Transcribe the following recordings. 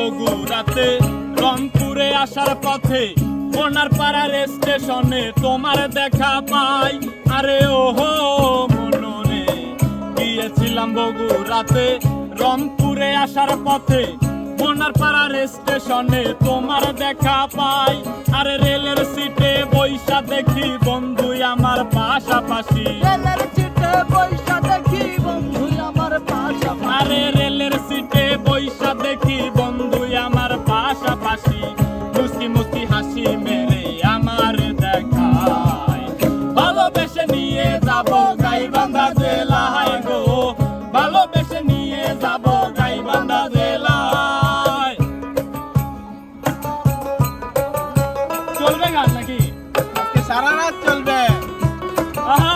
বগুড়াতে রংপুরে আসার পথে কোনারপাড়ার স্টেশনে তোমার দেখা পাই। আরে ওহো মনরে গিয়েছিলাম বগুড়াতে রংপুরে আসার পথে কোনারপাড়ার স্টেশনে তোমার দেখা পাই। আরে রেলের সিটে বইসা দেখি বন্ধু আমার পাশাপাশি। রেলের সিটে বইসা দেখি বন্ধু আমার পাশাপাশি। আরে রেলের সিটে বইসা দেখি বন্ধু আমার পাশাপাশি। মুস্কি মুস্কি হাসি মেরে আমার দেখায় ভালোবেসে নিয়ে যাব গাইবান্ধা জেলায় গো, ভালোবেসে নিয়ে যাব গাইবান্ধা জেলায়। চলবে গান নাকি আজকে সারা রাত চলবে? আহা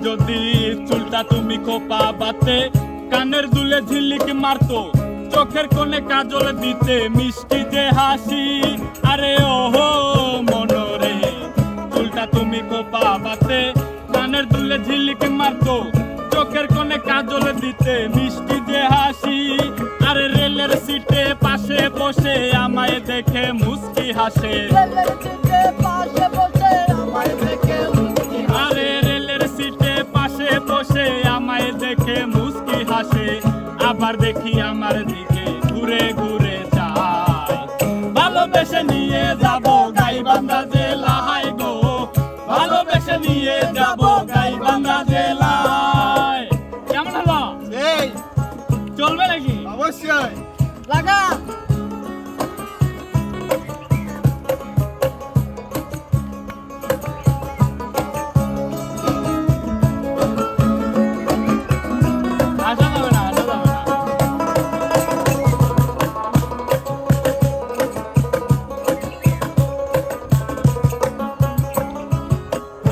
যদি চুলটা তুমি খোপা বাতে কানের দুলে ঝিলিক মারতো চোখের কোণে কাজল দিতে মিষ্টি যে হাসি। আরে ওহো মনরে চুলটা তুমি খোপা বাতে কানের দুলে ঝিলিক মারতো চোখের কোণে কাজল দিতে মিষ্টি যে হাসি। আরে রেলের সিটে পাশে বসে আমায় দেখে মুস্কি হাসে। রেলের সিটে পাশে বসে আমায় দেখে মুস্কি হাসে। আরে রেলের সিটে পাশে বসে আমায় দেখে মুস্কি হাসে। আবার দেখি আমার দিকে ঘুরে ঘুরে যায় ভালোবেসে নিয়ে যাব গাইবান্ধা জেলায় গো, ভালোবেসে নিয়ে যাব গাইবান্ধা জেলায়। কেমন হলো? এই চলবে নাকি? অবশ্যই। লাগা আসা যাবে না, আসা যাবে না।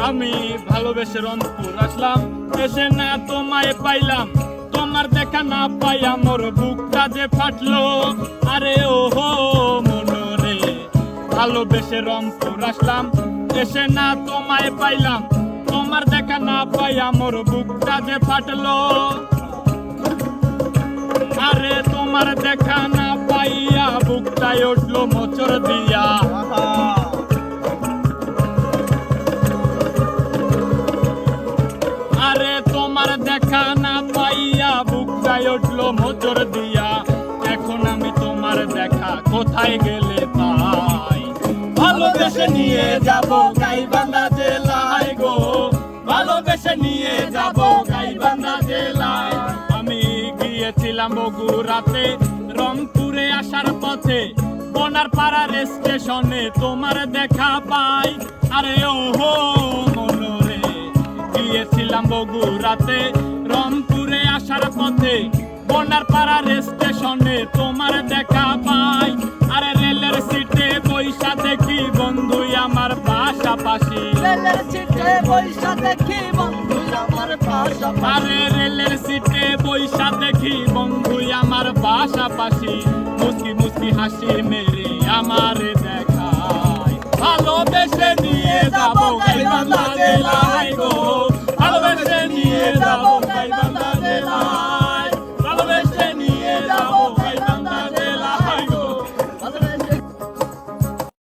আমি ভালোবেসে রংপুর আসলাম, এসে না তোমায় পাইলাম, তোমার দেখা না পাই আমার বুকটা যে ফাটলো। আরে ওহো মনরে ভালোবেসে রংপুর আসলাম, এসে না তোমায় পাইলাম, তোমার দেখা না পাই আমার বুকটা যে ফাটলো। আরে তোমার দেখা না পাইয়া বুকটায় উঠলো মোচর দিয়া। আহা, আরে তোমার দেখা না পাইয়া বুকটায় উঠলো মোচর দিয়া। এখন আমি তোমার দেখা কোথায় গেলে পাই, ভালোবেসে নিয়ে যাব গাইবান্ধা জেলায় গো, ভালোবেসে নিয়ে যাব গাইবান্ধা জেলায়। আমি গিয়েছিলাম বগুড়াতে রংপুরে আসার পথে কোনারপাড়ার স্টেশনে তোমার দেখা পাই। আরে ওহো মনরে গিয়েছিলাম বগুড়াতে রংপুরে আসার পথে কোনারপাড়ার স্টেশনে তোমার দেখা পাই। আরে রেলের সিটে বইসা দেখি বন্ধু আমার পাশাপাশি। রেলের সিটে বইসা দেখি বন্ধু আমার পাশাপাশি। আরে রেলের সিটে বইসা দেখি বন্ধু আমার পাশাপাশি। মুস্কি মুস্কি হাসি মেরে